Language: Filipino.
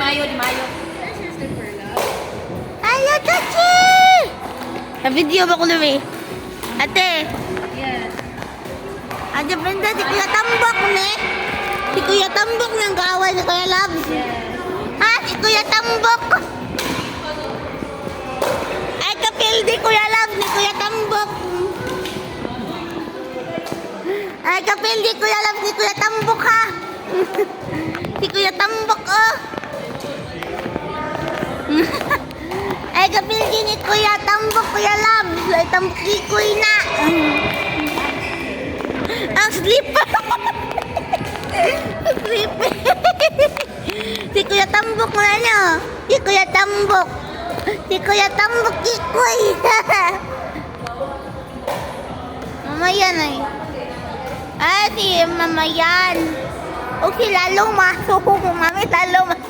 Mayo, di Mayo. Hello, Chachi! Na-video ba ko naman Ate. Yes. Ate Brenda, si Kuya Tambok ne? Si Kuya Tambok nang kaaway ni Kuya Labs. Yes. Ha? Si Kuya Tambok. Ay, kapildi Kuya Labs ni Kuya Tambok. Ay, kapildi Kuya Labs ni Kuya Tambok ha. Si Kuya Tambok oh. Ay, kapildi ni Kuya Tambok, Kuya Labs. Ay, Tambok ni Kuya na. Ang slipper. Ang slipper. Si Kuya Tambok na ano? Si Kuya Tambok. Si Kuya Tambok, Kikoy. Mamayan ay. Ay, si Mamayan. O si Lalo Maso. Mami, Lalo Maso.